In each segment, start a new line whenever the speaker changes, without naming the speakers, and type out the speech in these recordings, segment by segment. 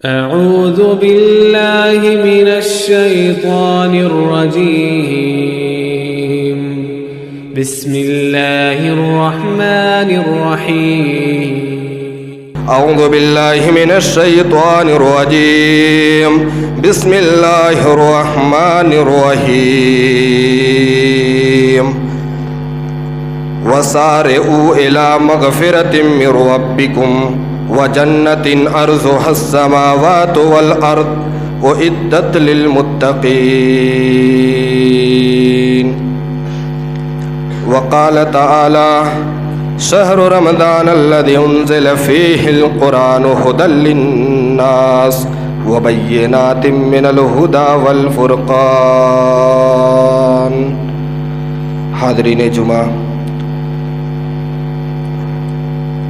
أعوذ بالله من الشيطان الرجيم. بسم الله الرحمن الرحيم.
أعوذ بالله من الشيطان الرجيم. بسم الله الرحمن الرحيم. وسارعوا إلى مغفرة من ربكم وجنة أرضها السماوات والأرض أعدت للمتقين. وقال تعالى: شهر رمضان الذي أنزل فيه القرآن هدى للناس وبينات من الهدى والفرقان. حاضرین جمعہ،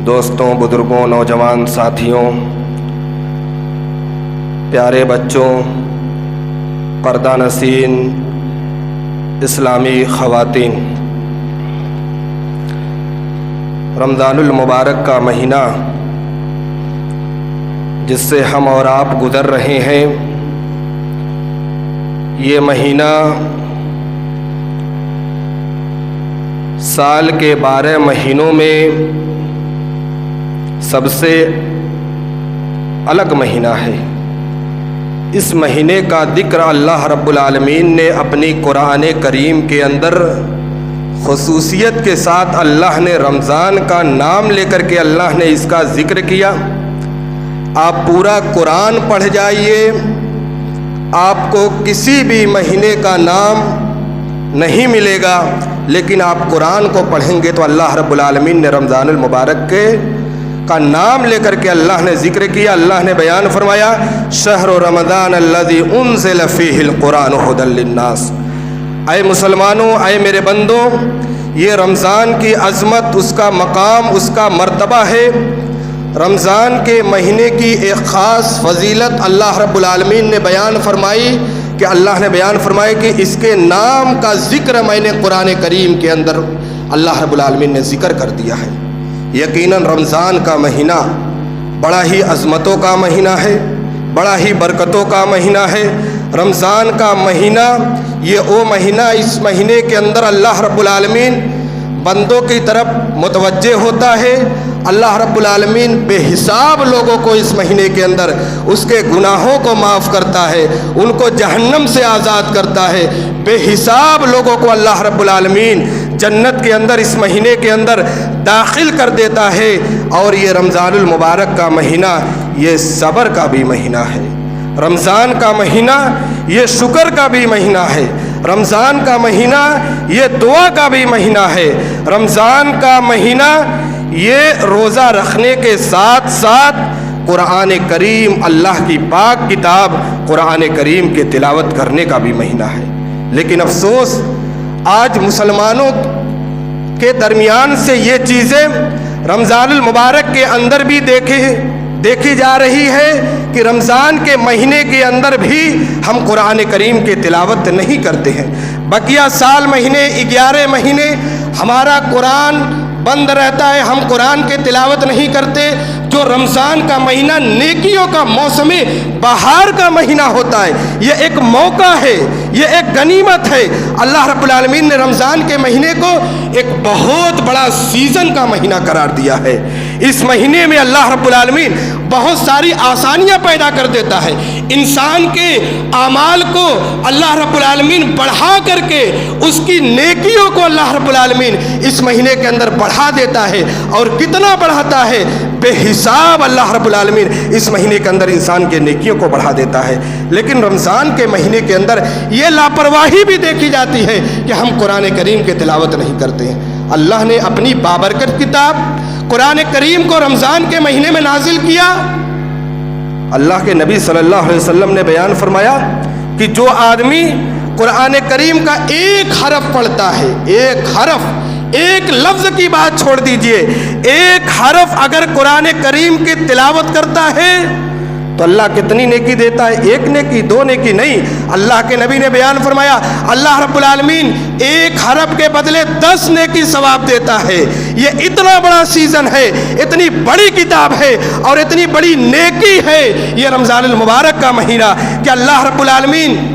دوستوں، بزرگوں، نوجوان ساتھیوں، پیارے بچوں، پردہ نشین اسلامی خواتین، رمضان المبارک کا مہینہ جس سے ہم اور آپ گزر رہے ہیں، یہ مہینہ سال کے 12 مہینوں میں سب سے الگ مہینہ ہے۔ اس مہینے کا ذکر اللہ رب العالمین نے اپنی قرآن کریم کے اندر خصوصیت کے ساتھ اللہ نے رمضان کا نام لے کر کے اللہ نے اس کا ذکر کیا۔ آپ پورا قرآن پڑھ جائیے، آپ کو کسی بھی مہینے کا نام نہیں ملے گا، لیکن آپ قرآن کو پڑھیں گے تو اللہ رب العالمین نے رمضان المبارک کا نام لے کر کے اللہ نے ذکر کیا۔ اللہ نے بیان فرمایا: شہر رمضان الذی انزل فیہ القرآن ھدی للناس۔ اے مسلمانوں، اے میرے بندوں، یہ رمضان کی عظمت، اس کا مقام، اس کا مرتبہ ہے۔ رمضان کے مہینے کی ایک خاص فضیلت اللہ رب العالمین نے بیان فرمائی کہ اللہ نے بیان فرمایا کہ اس کے نام کا ذکر میں نے قرآن کریم کے اندر اللہ رب العالمین نے ذکر کر دیا ہے۔ یقیناً رمضان کا مہینہ بڑا ہی عظمتوں کا مہینہ ہے، بڑا ہی برکتوں کا مہینہ ہے۔ رمضان کا مہینہ یہ وہ مہینہ، اس مہینے کے اندر اللہ رب العالمین بندوں کی طرف متوجہ ہوتا ہے۔ اللہ رب العالمین بے حساب لوگوں کو اس مہینے کے اندر اس کے گناہوں کو معاف کرتا ہے، ان کو جہنم سے آزاد کرتا ہے۔ بے حساب لوگوں کو اللہ رب العالمین جنت کے اندر اس مہینے کے اندر داخل کر دیتا ہے۔ اور یہ رمضان المبارک کا مہینہ یہ صبر کا بھی مہینہ ہے۔ رمضان کا مہینہ یہ شکر کا بھی مہینہ ہے۔ رمضان کا مہینہ یہ دعا کا بھی مہینہ ہے۔ رمضان کا مہینہ یہ روزہ رکھنے کے ساتھ ساتھ قرآن کریم، اللہ کی پاک کتاب قرآن کریم کے تلاوت کرنے کا بھی مہینہ ہے۔ لیکن افسوس، آج مسلمانوں کے درمیان سے یہ چیزیں رمضان المبارک کے اندر بھی دیکھی جا رہی ہے کہ رمضان کے مہینے کے اندر بھی ہم قرآن کریم کے تلاوت نہیں کرتے ہیں۔ بقیہ سال مہینے 11 مہینے ہمارا قرآن بند رہتا ہے، ہم قرآن کے تلاوت نہیں کرتے۔ جو رمضان کا مہینہ نیکیوں کا موسم بہار کا مہینہ ہوتا ہے، یہ ایک موقع ہے، یہ ایک غنیمت ہے۔ اللہ رب العالمین نے رمضان کے مہینے کو ایک بہت بڑا سیزن کا مہینہ قرار دیا ہے۔ اس مہینے میں اللہ رب العالمین بہت ساری آسانیاں پیدا کر دیتا ہے۔ انسان کے اعمال کو اللہ رب العالمین بڑھا کر کے اس کی نیکیوں کو اللہ رب العالمین اس مہینے کے اندر بڑھا دیتا ہے۔ اور کتنا بڑھاتا ہے؟ بے حساب اللہ رب العالمین اس مہینے کے اندر انسان کے نیکیوں کو بڑھا دیتا ہے۔ لیکن رمضان کے مہینے کے اندر یہ لاپرواہی بھی دیکھی جاتی ہے کہ ہم قرآن کریم کی تلاوت نہیں کرتے ہیں۔ اللہ نے اپنی بابرکت کتاب قرآن کریم کو رمضان کے مہینے میں نازل کیا۔ اللہ کے نبی صلی اللہ علیہ وسلم نے بیان فرمایا کہ جو آدمی قرآن کریم کا ایک حرف پڑھتا ہے، ایک حرف، ایک لفظ کی بات چھوڑ دیجئے، ایک حرف اگر قرآن کریم کی تلاوت کرتا ہے تو اللہ کتنی نیکی دیتا ہے؟ ایک نیکی، دو نیکی نہیں. اللہ کے نبی نے بیان فرمایا اللہ رب العالمین 1 حرف کے بدلے 10 نیکی ثواب دیتا ہے. یہ اتنا بڑا سیزن ہے، اتنی بڑی کتاب ہے اور اتنی بڑی نیکی ہے یہ رمضان المبارک کا مہینہ کہ اللہ رب العالمین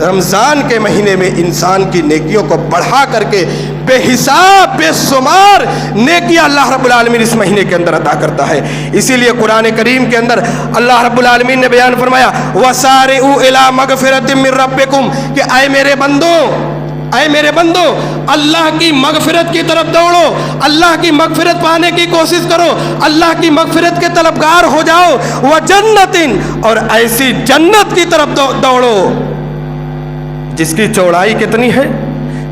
رمضان کے مہینے میں انسان کی نیکیوں کو بڑھا کر کے بے حساب بے شمار نیکیاں اللہ رب العالمین اس مہینے کے اندر عطا کرتا ہے. اسی لیے قرآن کریم کے اندر اللہ رب العالمین نے بیان فرمایا وَسَارِعُوا إِلَىٰ مَغْفِرَةٍ مِّن رَبِّكُمْ کہ اے میرے بندو اللہ کی مغفرت کی طرف دوڑو، اللہ کی مغفرت پانے کی کوشش کرو، اللہ کی مغفرت کے طلبگار ہو جاؤ. وَجَنَّةٍ اور ایسی جنت کی طرف دوڑو جس کی چوڑائی کتنی ہے؟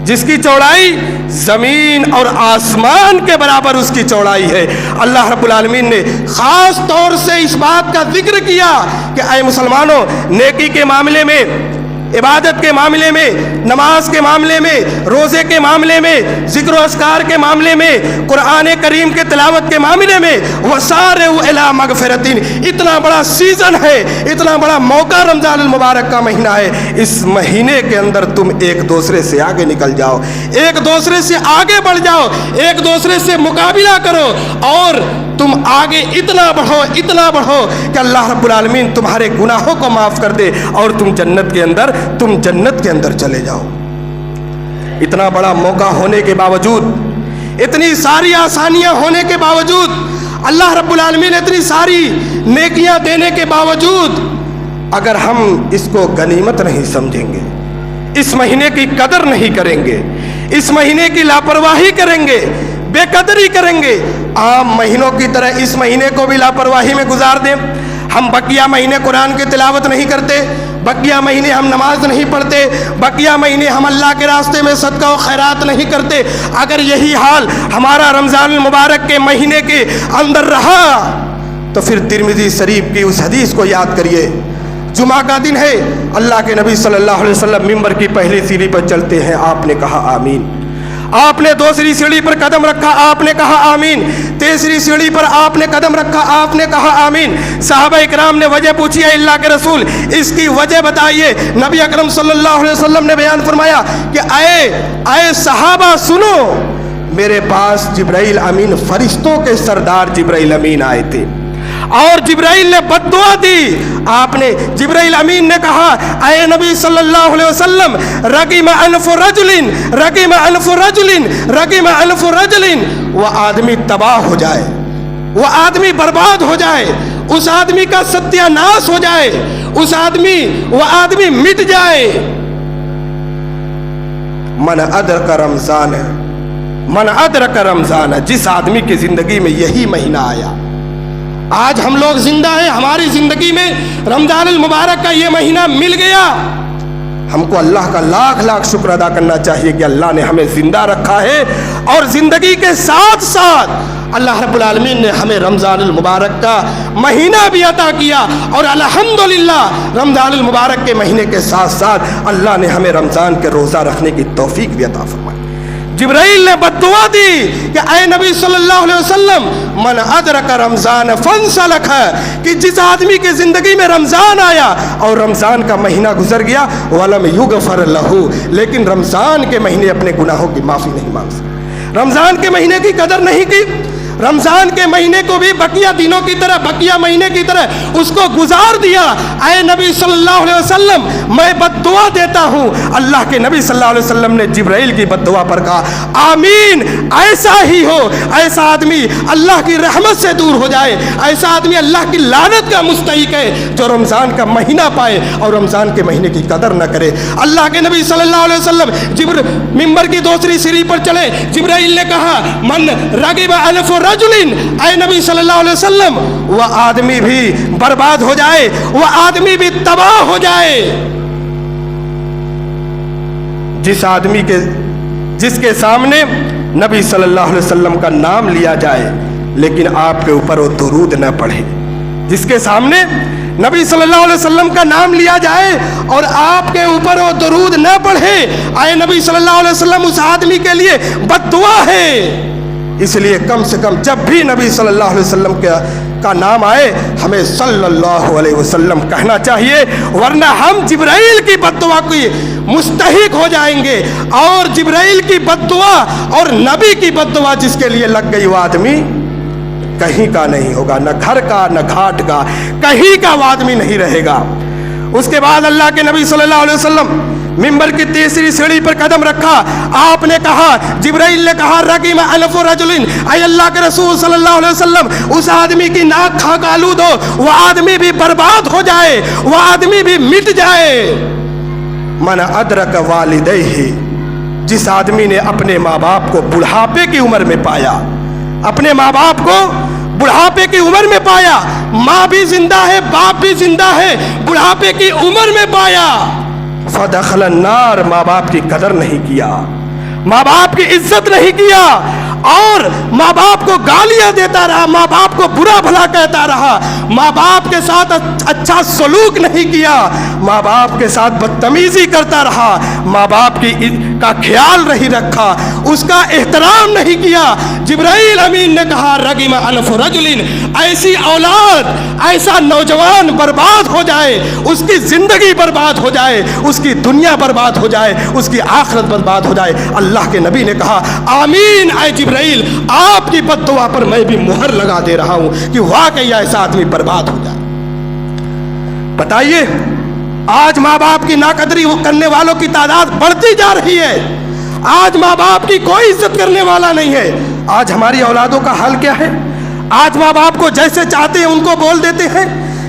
جس کی چوڑائی زمین اور آسمان کے برابر اس کی چوڑائی ہے. اللہ رب العالمین نے خاص طور سے اس بات کا ذکر کیا کہ اے مسلمانوں، نیکی کے معاملے میں، عبادت کے معاملے میں، نماز کے معاملے میں، روزے کے معاملے میں، ذکر و اذکار کے معاملے میں، قرآن کریم کے تلاوت کے معاملے میں وَسَارِعُوا إِلَىٰ مَغْفِرَةٍ اتنا بڑا سیزن ہے، اتنا بڑا موقع رمضان المبارک کا مہینہ ہے. اس مہینے کے اندر تم ایک دوسرے سے آگے نکل جاؤ، ایک دوسرے سے آگے بڑھ جاؤ، ایک دوسرے سے مقابلہ کرو اور تم آگے اتنا بڑھو کہ اللہ رب العالمین تمہارے گناہوں کو معاف کر دے اور تم جنت کے اندر چلے جاؤ. اتنا بڑا موقع ہونے کے باوجود، اتنی ساری آسانیاں ہونے کے باوجود، اللہ رب العالمین اتنی ساری نیکیاں دینے کے باوجود اگر ہم اس کو غنیمت نہیں سمجھیں گے، اس مہینے کی قدر نہیں کریں گے، اس مہینے کی لاپرواہی کریں گے، بے قدری کریں گے، عام مہینوں کی طرح اس مہینے کو بھی لاپرواہی میں گزار دیں، ہم بقیہ مہینے قرآن کی تلاوت نہیں کرتے، بقیہ مہینے ہم نماز نہیں پڑھتے، بقیہ مہینے ہم اللہ کے راستے میں صدقہ و خیرات نہیں کرتے، اگر یہی حال ہمارا رمضان المبارک کے مہینے کے اندر رہا تو پھر ترمذی شریف کی اس حدیث کو یاد کریے. جمعہ کا دن ہے، اللہ کے نبی صلی اللہ علیہ وسلم ممبر کی پہلی سیڑھی پر چلتے ہیں، آپ نے کہا آمین. آپ نے دوسری سیڑھی پر قدم رکھا، آپ نے کہا آمین. تیسری سیڑھی پر آپ نے قدم رکھا، آپ نے کہا آمین. صحابہ اکرام نے وجہ پوچھی ہے اللہ کے رسول اس کی وجہ بتائیے. نبی اکرم صلی اللہ علیہ وسلم نے بیان فرمایا کہ اے صحابہ سنو، میرے پاس جبرائیل امین، فرشتوں کے سردار جبرائیل امین آئے تھے اور جبرائیل نے بد دعا دی. آپ نے جبرائیل امین نے کہا اے نبی صلی اللہ علیہ وسلم رغم انف رجل وہ آدمی تباہ ہو جائے، وہ آدمی برباد ہو جائے، اس آدمی کا ستیہ ناش ہو جائے، وہ آدمی مٹ جائے. من ادرک رمضان، جس آدمی کی زندگی میں یہی مہینہ آیا. آج ہم لوگ زندہ ہیں، ہماری زندگی میں رمضان المبارک کا یہ مہینہ مل گیا. ہم کو اللہ کا لاکھ لاکھ شکر ادا کرنا چاہیے کہ اللہ نے ہمیں زندہ رکھا ہے اور زندگی کے ساتھ ساتھ اللہ رب العالمین نے ہمیں رمضان المبارک کا مہینہ بھی عطا کیا اور الحمدللہ رمضان المبارک کے مہینے کے ساتھ ساتھ اللہ نے ہمیں رمضان کے روزہ رکھنے کی توفیق بھی عطا فرمائی. جبرائیل نے بد دعا دی کہ اے نبی صلی اللہ علیہ وسلم من ادرک رمضان فانسلخ، کہ جس آدمی کی زندگی میں رمضان آیا اور رمضان کا مہینہ گزر گیا ولم یغفر لہ، لیکن رمضان کے مہینے اپنے گناہوں کی معافی نہیں مانگ سکے، رمضان کے مہینے کی قدر نہیں کی، رمضان کے مہینے کو بھی بقیہ دنوں کی طرح، بقیہ مہینے کی طرح اس کو گزار دیا. اے نبی صلی اللہ علیہ وسلم میں بد دعا دیتا ہوں. اللہ کے نبی صلی اللہ علیہ وسلم نے جبرائیل کی بد دعا پر کہا آمین. ایسا ہی ہو، ایسا آدمی اللہ کی رحمت سے دور ہو جائے، ایسا آدمی اللہ کی لعنت کا مستحق ہے جو رمضان کا مہینہ پائے اور رمضان کے مہینے کی قدر نہ کرے. اللہ کے نبی صلی اللہ علیہ وسلم ممبر کی دوسری سیڑھی پر چلے. جبرائیل نے کہا من رغب انف رجل، اے نبی صلی اللہ علیہ وسلم وہ آدمی بھی برباد ہو جائے، وہ آدمی بھی تباہ ہو جائے جس کے سامنے نبی صلی اللہ علیہ وسلم کا نام لیا جائے لیکن آپ کے اوپر وہ درود نہ پڑھے. جس کے سامنے نبی صلی اللہ علیہ وسلم کا نام لیا جائے اور آپ کے اوپر وہ درود نہ پڑھے، اے نبی صلی اللہ علیہ وسلم اس آدمی کے لیے بد دعا ہے. اس لیے کم سے کم جب بھی نبی صلی اللہ علیہ وسلم کا نام آئے ہمیں صلی اللہ علیہ وسلم کہنا چاہیے، ورنہ ہم جبرائیل کی بد دعا کی مستحق ہو جائیں گے، اور جبرائیل کی بد دعا اور نبی کی بد دعا جس کے لیے لگ گئی وہ آدمی کہیں کا نہیں ہوگا، نہ گھر کا نہ گھاٹ کا، کہیں کا وہ آدمی نہیں رہے گا۔ اس کے بعد اللہ کے نبی صلی اللہ علیہ وسلم ممبر کی تیسری سیڑھی پر قدم رکھا، آپ نے کہا، جبرائیل نے کہا، رغم انف رجل، اے اللہ کے رسول صلی اللہ علیہ وسلم اس آدمی کی ناک خاک آلود ہو، وہ آدمی بھی برباد ہو جائے، وہ آدمی بھی مٹ جائے۔ من ادرک والدیہ، جس آدمی نے اپنے ماں باپ کو بڑھاپے کی عمر میں پایا، اپنے ماں باپ کو بڑھاپے کی عمر میں پایا، ماں بھی زندہ ہے باپ بھی زندہ ہے، بڑھاپے کی عمر میں پایا، فدخل النار، ماں باپ کی قدر نہیں کیا، ماں باپ کی عزت نہیں کیا، اور ماں باپ کو گالیاں دیتا رہا، ماں باپ کو برا بھلا کہتا رہا، ماں باپ کے ساتھ اچھا سلوک نہیں کیا، ماں باپ کے ساتھ بدتمیزی کرتا رہا، ماں باپ کا خیال نہیں رکھا، اس کا احترام نہیں کیا، جبرائیل امین نے کہا رغم انف رجل، ایسی اولاد، ایسا نوجوان برباد ہو جائے، اس کی زندگی برباد ہو جائے، اس کی دنیا برباد ہو جائے، اس کی آخرت برباد ہو جائے۔ اللہ کے نبی نے کہا آمین اے جبرائیل، آپ کی بد دعا پر میں بھی مہر لگا دے رہا ہوں کہ واقعی ایسا آدمی برباد ہو جائے۔ بتائیے آج ماں باپ کی ناقدری کرنے والوں کی تعداد بڑھتی جا رہی ہے، آج ماں باپ کی کوئی عزت کرنے والا نہیں ہے۔ آج ہماری اولادوں کا حال کیا ہے؟ آج ماں باپ کو جیسے چاہتے ہیں ان کو بول دیتے ہیں،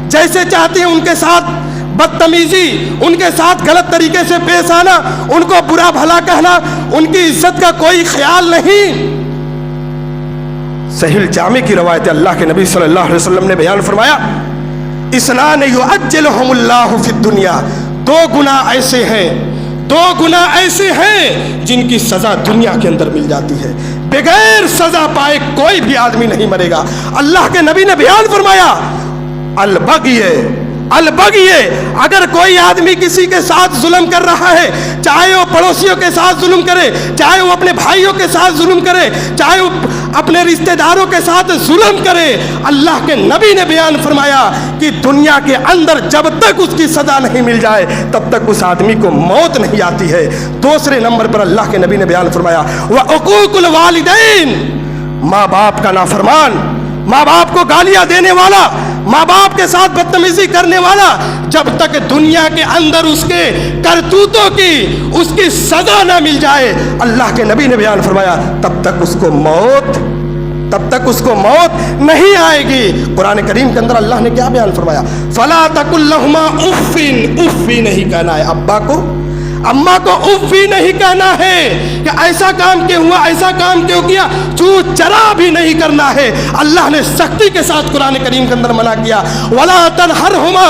جیسے چاہتے ہیں ان کے ساتھ بدتمیزی، ان کے ساتھ غلط طریقے سے پیش آنا، ان کو برا بھلا کہنا، ان کی عزت کا کوئی خیال نہیں۔ صحیح الجامع کی روایت ہے، اللہ کے نبی صلی اللہ علیہ وسلم نے بیان فرمایا، اثنان یعجلہم اللہ فی الدنیا، دو گناہ ایسے ہیں، دو گناہ ایسے ہیں جن کی سزا دنیا کے اندر مل جاتی ہے، بغیر سزا پائے کوئی بھی آدمی نہیں مرے گا۔ اللہ کے نبی نے بیان فرمایا البغی، البغی، اگر کوئی آدمی کسی کے ساتھ ظلم کر رہا ہے، چاہے وہ پڑوسیوں کے ساتھ ظلم کرے، چاہے وہ اپنے بھائیوں کے ساتھ ظلم کرے، چاہے وہ اپنے رشتہ داروں کے ساتھ ظلم کرے، اللہ کے نبی نے بیان فرمایا کہ دنیا کے اندر جب تک اس کی سزا نہیں مل جائے تب تک اس آدمی کو موت نہیں آتی ہے۔ دوسرے نمبر پر اللہ کے نبی نے بیان فرمایا وعقوق الوالدین، ماں باپ کا نافرمان، ماں باپ کو گالیاں دینے والا، ماں باپ کے ساتھ بدتمیزی کرنے والا، جب تک دنیا کے اندر اس کے کرتوتوں کی اس کی سزا نہ مل جائے، اللہ کے نبی نے بیان فرمایا تب تک اس کو موت نہیں آئے گی۔ قرآن کریم کے اندر اللہ نے کیا بیان فرمایا؟ فلا تقل لہما اف، اف نہیں کہنا ہے ابا کو، اماں کو اف بھی نہیں کہنا ہے کہ ایسا کام کیوں ہوا، ایسا کام کیوں کیا، چو چرا بھی نہیں کرنا ہے۔ اللہ نے سختی کے ساتھ قرآن کریم کے اندر منع کیا، ولا تنہرہما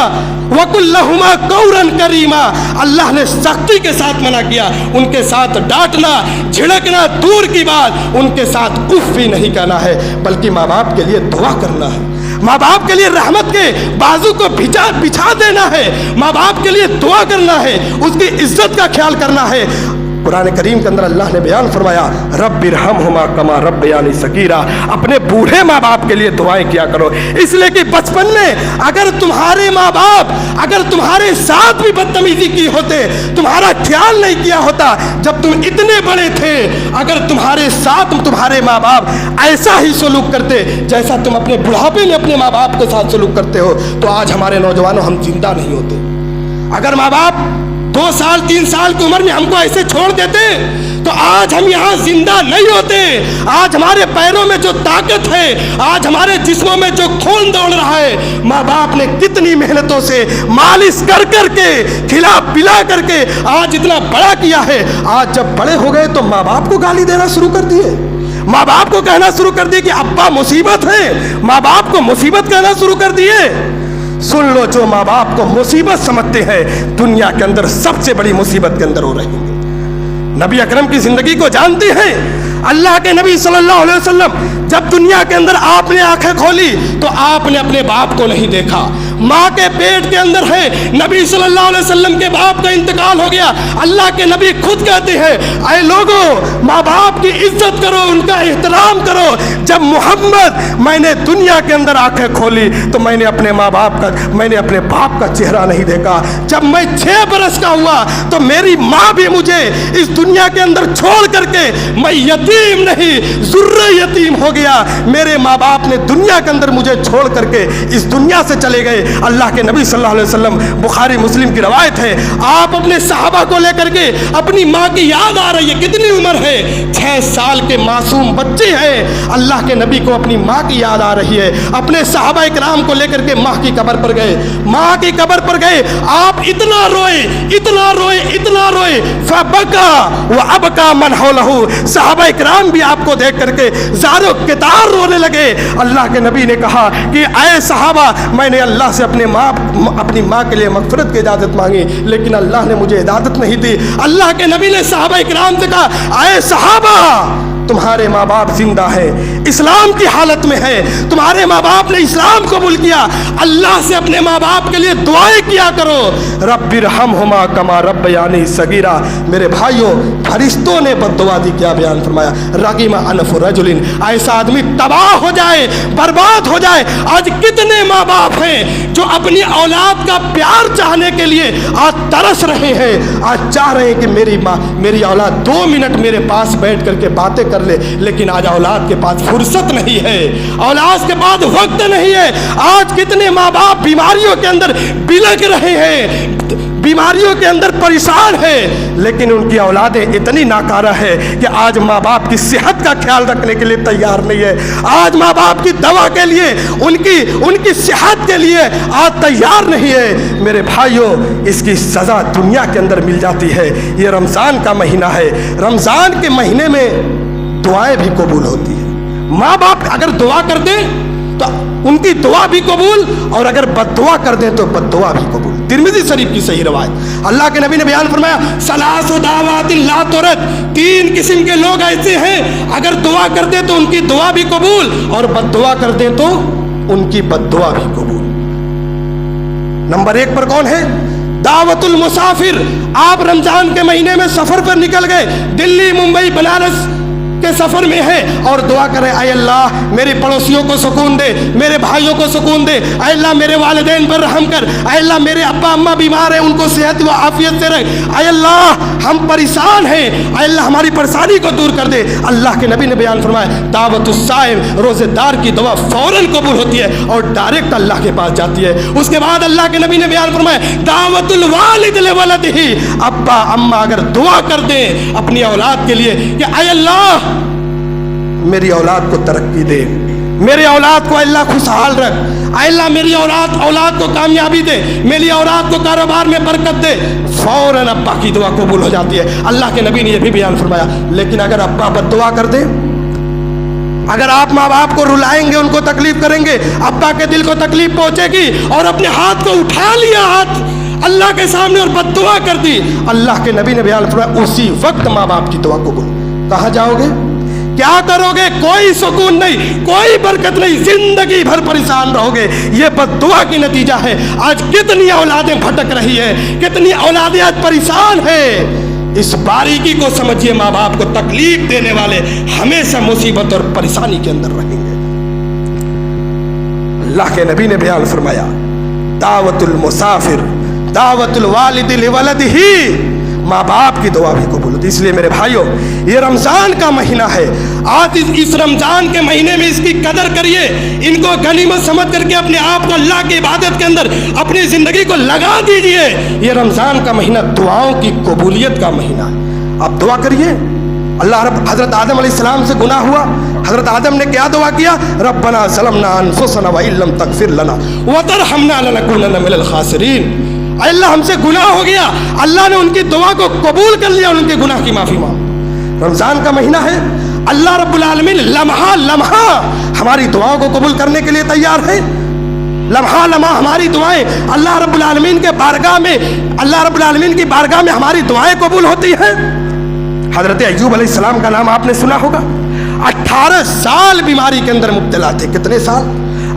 وقل لہما قولا کریما، اللہ نے سختی کے ساتھ منع کیا، ان کے ساتھ ڈانٹنا جھڑکنا دور کی بات، ان کے ساتھ اف بھی نہیں کہنا ہے، بلکہ ماں باپ کے لیے دعا کرنا ہے، ماں باپ کے لیے رحمت کے بازو کو بچھا دینا ہے، ماں باپ کے لیے دعا کرنا ہے، اس کی عزت کا خیال کرنا ہے۔ قرآن کریم کے اندر اللہ نے بیان فرمایا رب ارحمہما کما ربیانی صغیرا، اپنے بوڑھے ماں باپ کے لیے دعائیں کیا کرو، اس لیے کہ بچپن میں اگر تمہارے ماں باپ اگر تمہارے ساتھ بھی بدتمیزی کی ہوتے، تمہارا خیال نہیں کیا ہوتا، جب تم اتنے بڑے تھے اگر تمہارے ساتھ تمہارے ماں باپ ایسا ہی سلوک کرتے جیسا تم اپنے بڑھاپے میں اپنے ماں باپ کے ساتھ سلوک کرتے ہو، تو آج ہمارے نوجوانوں ہم زندہ نہیں ہوتے۔ اگر ماں باپ 2 سال 3 سال کی عمر میں ہم کو ایسے چھوڑ دیتے تو آج ہم یہاں زندہ نہیں ہوتے۔ آج ہمارے پیروں میں جو طاقت ہے، آج ہمارے جسموں میں جو خون دوڑ رہا ہے، ماں باپ نے کتنی محنتوں سے مالش کر کے کھلا پلا کر کے آج اتنا بڑا کیا ہے۔ آج جب بڑے ہو گئے تو ماں باپ کو گالی دینا شروع کر دیے، ماں باپ کو کہنا شروع کر دیے کہ ابا مصیبت ہے، ماں باپ کو مصیبت کہنا شروع کر دیے۔ سن لو، جو ماں باپ کو مصیبت سمجھتے ہیں دنیا کے اندر سب سے بڑی مصیبت کے اندر ہو رہیں گے۔ نبی اکرم کی زندگی کو جانتے ہیں، اللہ کے نبی صلی اللہ علیہ وسلم جب دنیا کے اندر آپ نے آنکھیں کھولی تو آپ نے اپنے باپ کو نہیں دیکھا،
ماں کے پیٹ کے اندر ہے. نبی صلی اللہ علیہ وسلم کے باپ کا انتقال ہو گیا. اللہ کے نبی خود کہتے ہیں اے لوگوں ماں باپ کی عزت کرو, ان کا احترام کرو. جب محمد میں نے دنیا کے اندر آنکھیں کھولی تو میں نے اپنے اپنے باپ کا چہرہ نہیں دیکھا. جب میں 6 برس کا ہوا تو میری ماں بھی مجھے اس دنیا کے اندر چھوڑ کر کے, میں یتیم نہیں ذرہ یتیم ہو گیا. میرے ماں باپ نے دنیا کے اندر مجھے چھوڑ کر کے اس دنیا سے چلے گئے. اللہ کے نبی صلی اللہ علیہ وسلم, بخاری مسلم کی روایت ہے, آپ اپنے صحابہ کو لے کر کے اپنی ماں کی یاد آ رہی ہے. کتنی عمر ہے؟ 6 سال کے معصوم بچے ہیں. اللہ کے نبی کو اپنی ماں کی یاد آ رہی ہے. اپنے صحابہ اکرام کو لے کر کے ماں کی قبر پر گئے. ماں کی قبر پر گئے, آپ اتنا روئے اتنا روئے اتنا روئے, فبکا وابکا من حولہ. صحابہ اکرام بھی آپ کو دیکھ کر کے زارو کتار رونے لگے. اللہ کے نبی نے کہا کہ اے صحابہ, میں نے اللہ سے اپنی ماں کے لیے مغفرت کی اجازت مانگی لیکن اللہ نے مجھے اجازت نہیں دی. اللہ کے نبی نے صحابہ اکرام سے کہا اے صحابہ, تمہارے ماں باپ زندہ ہیں, اسلام کی حالت میں ہے, تمہارے ماں باپ نے اسلام قبول کیا. اللہ سے اپنے ماں باپ کے لیے دعائیں کیا کرو. رب ارحمہما کما ربیانی صغیرا. میرے بھائیوں, فرشتوں نے بد دعا دی. کیا بیان فرمایا؟ رغم انف رجل, ایسا آدمی تباہ ہو جائے, برباد ہو جائے. آج کتنے ماں باپ ہیں جو اپنی اولاد کا پیار چاہنے کے لیے آج ترس رہے ہیں, آج چاہ رہے ہیں کہ میری اولاد 2 منٹ میرے پاس بیٹھ کر کے باتیں کر لے, لیکن آج اولاد کے پاس فرصت نہیں ہے, اولاد کے پاس وقت نہیں ہے. آج کتنے ماں باپ بیماریوں کے اندر بلک رہے ہیں, بیماریوں کے اندر پریشان ہے, لیکن ان کی اولادیں اتنی ناکارہ ہے کہ آج ماں باپ کی صحت کا خیال رکھنے کے لیے تیار نہیں ہے. آج ماں باپ کی دوا کے لیے, ان کی صحت کے لیے آج تیار نہیں ہے. میرے بھائیوں, اس کی سزا دنیا کے اندر مل جاتی ہے. یہ رمضان کا مہینہ ہے, رمضان کے مہینے میں دعائیں بھی قبول ہوتی ہیں. ماں باپ اگر دعا کر دیں تو ان کی دعا بھی قبول, اور اگر بد دعا کر دیں تو بد دعا بھی قبول. ترمذی شریف کی صحیح روایت. اللہ کے نبی نے بیان فرمایا ثلاث دعوات لا ترد. 3 قسم کے لوگ ایسے ہیں, اگر دعا کر دیں تو ان کی دعا بھی قبول, اور بد دعا کر دیں تو ان کی بد دعا بھی قبول. نمبر 1 پر کون ہے؟ دعوت المسافر. آپ رمضان کے مہینے میں سفر پر نکل گئے, دلی, ممبئی, بنارس کے سفر میں ہے, اور دعا کریں اے اللہ میرے پڑوسیوں کو سکون دے, میرے بھائیوں کو سکون دے, اے اللہ میرے والدین پر رحم کر, اے اللہ میرے ابا اماں بیمار ہیں ان کو صحت و عافیت سے رکھ, اے اللہ ہم پریشان ہیں, اے اللہ ہماری پریشانی کو دور کر دے. اللہ کے نبی نے بیان فرمایا دعوت الصائم, روزے دار کی دعا فوراً قبول ہوتی ہے اور ڈائریکٹ اللہ کے پاس جاتی ہے. اس کے بعد اللہ کے نبی نے بیان فرمایا دعوت الوالد لولدہ. ابا اماں اگر دعا کر دیں اپنی اولاد کے لیے کہ اے اللہ میری اولاد کو ترقی دے, میری اولاد کو اللہ خوشحال رکھ, اے اللہ میری اولاد کو کامیابی دے, میری اولاد کو کاروبار میں برکت دے, فوراً ابا کی دعا قبول ہو جاتی ہے. اللہ کے نبی نے یہ بھی بیان فرمایا. لیکن اگر ابا بد دعا کر دے, اگر آپ ماں باپ کو رلائیں گے, ان کو تکلیف کریں گے, ابا کے دل کو تکلیف پہنچے گی, اور اپنے ہاتھ کو اٹھا لیا ہاتھ اللہ کے سامنے اور بد دعا کر دی, اللہ کے نبی نے بیان فرمایا اسی وقت ماں باپ کی دعا قبول. کہاں جاؤ گے, کیا کرو گے؟ کوئی سکون نہیں, کوئی برکت نہیں, زندگی بھر پریشان رہو گے. یہ بد دعا کی نتیجہ ہے. آج کتنی اولادیں بھٹک رہی ہیں, کتنی اولادیں آج پریشان ہیں. اس باریکی کو سمجھیے, ماں باپ کو تکلیف دینے والے ہمیشہ مصیبت اور پریشانی کے اندر رہیں گے. اللہ کے نبی نے بیان فرمایا دعوت المسافر دعوت الوالد لولدہ. ماں باپ کی دعا بھی قبول ہوتی. اس لیے میرے بھائیوں, یہ رمضان کا مہینہ ہے. آج اس رمضان کے مہینے میں اس کی قدر کریے, ان کو غنیمت سمجھ کر کے اپنے آپ کو اللہ کی عبادت کے اندر اپنی زندگی کو لگا دیجیے. یہ رمضان کا مہینہ دعاؤں کی قبولیت کا مہینہ ہے. آپ دعا کریے. حضرت آدم علیہ السلام سے گناہ ہوا, حضرت آدم نے کیا دعا کیا؟ ربنا ظلمنا انفسنا وان لم تغفر لنا وترحمنا لنکونن من الخاسرین. اللہ ہم سے گناہ ہو گیا, اللہ نے ان کی دعا کو قبول کر لیا, ان کے گناہ کی معافی مانگ. رمضان کا مہینہ ہے, اللہ رب العالمین لمحہ لمحہ ہماری دعاؤں کو قبول کرنے کے لیے تیار ہے. لمحہ لمحہ ہماری دعائیں اللہ رب العالمین کے بارگاہ میں, اللہ رب العالمین کی بارگاہ میں ہماری دعائیں قبول ہوتی ہیں. حضرت ایوب علیہ السلام کا نام آپ نے سنا ہوگا. 18 سال بیماری کے اندر مبتلا تھے. کتنے سال؟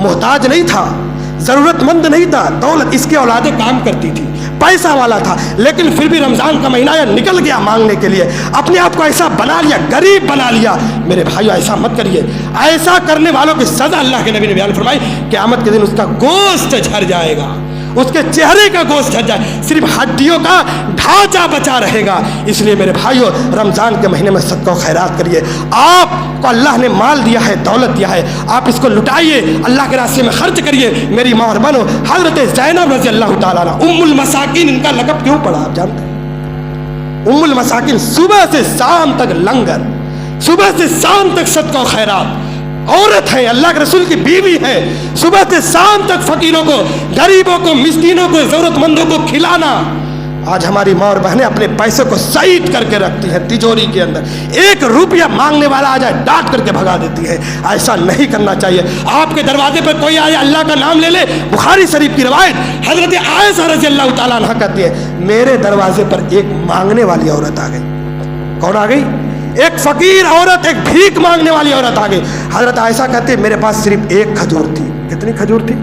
محتاج نہیں تھا, ضرورت مند نہیں تھا, دولت اس کی اولادیں کام کرتی تھی, پیسہ والا تھا, لیکن پھر بھی رمضان کا مہینہ یا نکل گیا مانگنے کے لیے, اپنے آپ کو ایسا بنا لیا, غریب بنا لیا. میرے بھائیو ایسا مت کریے. ایسا کرنے والوں کی سزا اللہ کے نبی نے بیان فرمائی, قیامت کے دن اس کا گوشت جھڑ جائے گا, اس کے چہرے کا گوشت جھڑ جائے, صرف ہڈیوں کا ڈھانچہ بچا رہے گا. اس لیے میرے بھائیو رمضان کے مہینے میں صدقہ و خیرات کریے. آپ کو اللہ نے مال دیا ہے, دولت دیا ہے, آپ اس کو لٹائیے, اللہ کے راستے میں خرچ کریے. میری ماں اور بہنوں, حضرت زینب رضی اللہ تعالیٰ عنہ ام المساکین, ان کا لقب کیوں پڑا آپ جانتے ہیں؟ ام المساکین, صبح سے شام تک لنگر, صبح سے شام تک صدقہ و خیرات, عورت ہے, اللہ کے رسول کی بیوی ہے, صبح سے شام تک فقیروں کو, غریبوں کو, مسکینوں کو, ضرورت مندوں کو کھلانا. آج ہماری ماں اور بہنیں اپنے پیسے کو سعید کر کے رکھتی ہیں تجوری کے اندر, 1 روپیہ مانگنے والا آ جائے ڈانٹ کر کے بھگا دیتی ہے. ایسا نہیں کرنا چاہیے. آپ کے دروازے پر کوئی آئے, اللہ کا نام لے لے, بخاری شریف کی روایت, حضرت عائشہ رضی اللہ تعالیٰ عنہ کہتی ہے, میرے دروازے پر ایک مانگنے والی عورت آ گئی. کون آ گئی؟ ایک فقیر عورت, ایک بھیک مانگنے والی عورت آ گئی. حضرت عائشہ کہتے ہیں میرے پاس صرف 1 کھجور تھی. کتنی کھجور تھی؟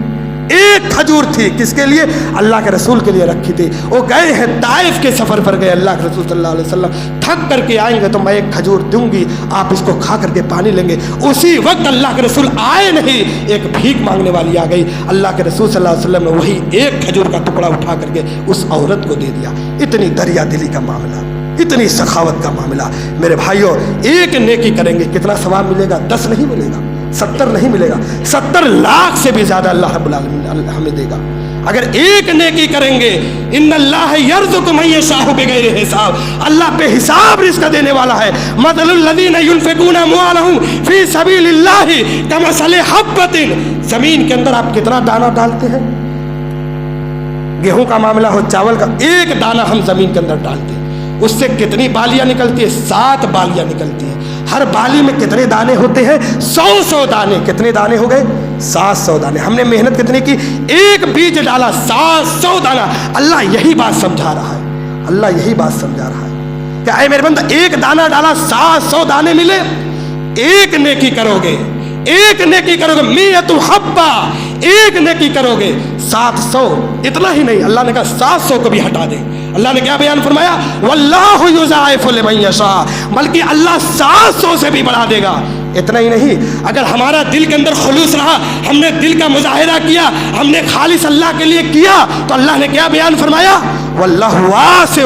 1 کھجور تھی. کس کے لیے؟ اللہ کے رسول کے لیے رکھی تھی. وہ گئے ہیں طائف کے سفر پر گئے, اللہ کے رسول صلی اللہ علیہ وسلم تھک کر کے آئیں گے تو میں 1 کھجور دوں گی, آپ اس کو کھا کر کے پانی لیں گے. اسی وقت اللہ کے رسول آئے نہیں, ایک بھیک مانگنے والی آ گئی. اللہ کے رسول صلی اللہ علیہ وسلم نے وہی 1 کھجور کا ٹکڑا اٹھا کر کے اس عورت کو دے دیا. اتنی دریا دلی کا معاملہ, اتنی سخاوت کا معاملہ. میرے بھائیوں, 1 نیکی کریں گے کتنا ثواب ملے گا؟ 10 نہیں ملے گا, 70 نہیں ملے گا, 70 لاکھ سے بھی زیادہ اللہ رب العالمین ہمیں دے گا. اگر 1 نیکی کریں گے, ان اللہ یرزق من یشاء بغیر حساب, اللہ بے حساب رزق دینے والا ہے. مثل الذین ينفقون اموالهم فی سبیل اللہ کمثل حبۃ, زمین کے اندر آپ کتنا دانہ ڈالتے ہیں, گیہوں کا معاملہ ہو, چاول کا, 1 دانہ ہم زمین کے اندر ڈالتے ہیں, اس سے کتنی بالیاں نکلتی ہیں؟ 7 بالیاں نکلتی ہیں. ہر بالی میں کتنے دانے ہوتے ہیں؟ 100 دانے. کتنے دانے ہو گئے؟ 700 دانے. ہم نے محنت کتنی کی؟ 1 بیج ڈالا, 700 دانہ. اللہ یہی بات سمجھا رہا ہے, اللہ یہی بات سمجھا رہا ہے کہ اے میرے بندہ, 1 دانہ ڈالا, 700 دانے ملے. 1 نیکی کرو گے, 1 نیکی کرو گے, 100 حبہ, 1 نیکی کرو گے 700. اتنا ہی نہیں, اللہ نے کہا 700 کو بھی ہٹا دے. اللہ نے کیا بیان فرمایا؟ واللہ یضاعف لمن یشاء, بلکہ اللہ 700 سے بھی بڑھا دے گا. اتنا ہی نہیں, اگر ہمارا دل کے اندر خلوص رہا, ہم نے دل کا مظاہرہ کیا, ہم نے خالص اللہ کے لیے کیا, تو اللہ نے کیا بیان فرمایا؟ واللہ واسع,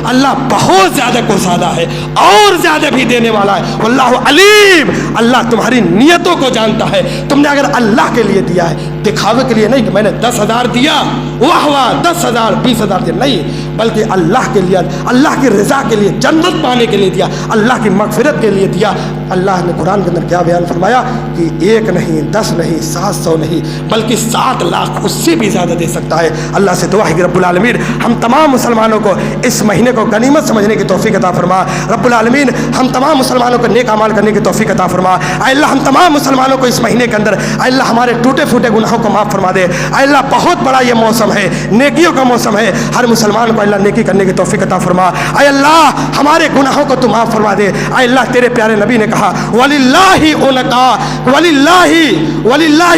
اللہ بہت زیادہ کو زیادہ ہے اور زیادہ بھی دینے والا ہے. واللہ علیم, اللہ تمہاری نیتوں کو جانتا ہے. تم نے اگر اللہ کے لیے دیا ہے, دکھاوے کے لیے نہیں کہ میں نے 10,000 دیا, واہ واہ 10,000 20,000 دیا, نہیں, بلکہ اللہ کے لیے, اللہ کی رضا کے لیے, جنت پانے کے لیے دیا, اللہ کی مغفرت کے لیے دیا. اللہ نے قرآن کے اندر کیا بیان فرمایا کہ 1 نہیں, 10 نہیں, 700 نہیں, بلکہ 7 لاکھ, اس سے بھی زیادہ دے سکتا ہے. اللہ سے دعا ہے کہ رب العالمین ہم تمام مسلمانوں کو اس مہینے کو غنیمت سمجھنے کی توفیق عطا فرما. رب العالمین ہم تمام مسلمانوں کو نیک اعمال کرنے کی توفیق عطا فرما. اے اللہ ہم تمام مسلمانوں کو اس مہینے کے اندر, اے اللہ ہمارے ٹوٹے پھوٹے گناہوں کو معاف فرما دے. اے اللہ بہت بڑا یہ موسم ہے, نیکیوں کا موسم ہے, ہر مسلمان کو اللہ نیکی کرنے کی توفیق عطا فرما. اے اللہ ہمارے گناہوں کو تو معاف فرما دے. اے اللہ تیرے پیارے نبی نے کہا وللہ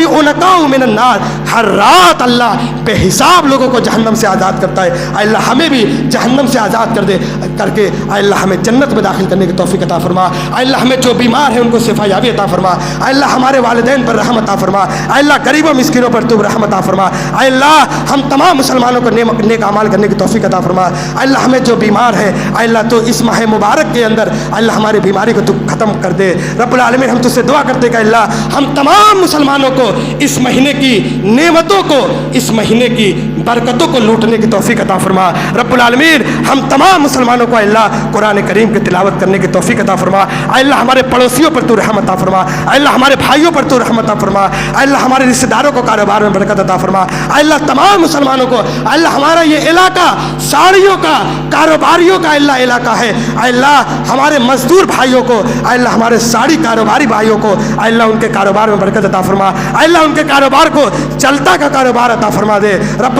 انقاء من النار, ہر رات اللہ بے حساب لوگوں کو جہنم سے آزاد کرتا ہے. اے اللہ ہمیں بھی جہنم سے آزاد کر دے کر کے اے اللہ ہمیں جنت میں داخل کرنے کی توفیق عطا فرما. اے اللہ ہمیں جو بیمار ہیں ان کو شفا یابی عطا فرما. اے اللہ ہمارے والدین پر رحمت عطا فرما. اے اللہ غریبوں مسکینوں پر تو رحمت عطا فرما. اے اللہ ہم تمام مسلمانوں کو نیک اعمال کرنے کی توفیق عطا فرما. اے اللہ ہمیں جو بیمار ہیں, اے اللہ تو اس ماہ مبارک کے اندر اے اللہ ہماری بیماری کو تو ختم کر دے. رب العالمین ہم تجھ سے دعا کرتے کہ اللہ ہم تمام مسلمانوں کو اس مہینے کی نعمتوں کو, اس مہینے کی برکتوں کو لوٹنے کی توفیق عطا فرما. رب العالمین ہم تمام مسلمانوں کو اللہ قرآن کریم کی تلاوت کرنے کی توفیق عطا فرما. اے اللہ ہمارے پڑوسیوں پر تو رحمت عطا فرما. اے اللہ ہمارے بھائیوں پر تو رحمت عطا فرما. اے اللہ ہمارے رشتہ داروں کو کاروبار میں برکت عطا فرما. اے اللہ تمام مسلمانوں کو, اے اللہ ہمارا یہ علاقہ ساڑیوں کا, کاروباریوں کا اللہ علاقہ ہے. اے اللہ ہمارے مزدور بھائیوں کو, اے اللہ ہمارے ساڑی کاروباری بھائیوں کو, اے اللہ ان کے کاروبار میں برکت عطا فرما. اے اللہ ان کے کاروبار کو چلتا کا کاروبار عطا فرما دے. رب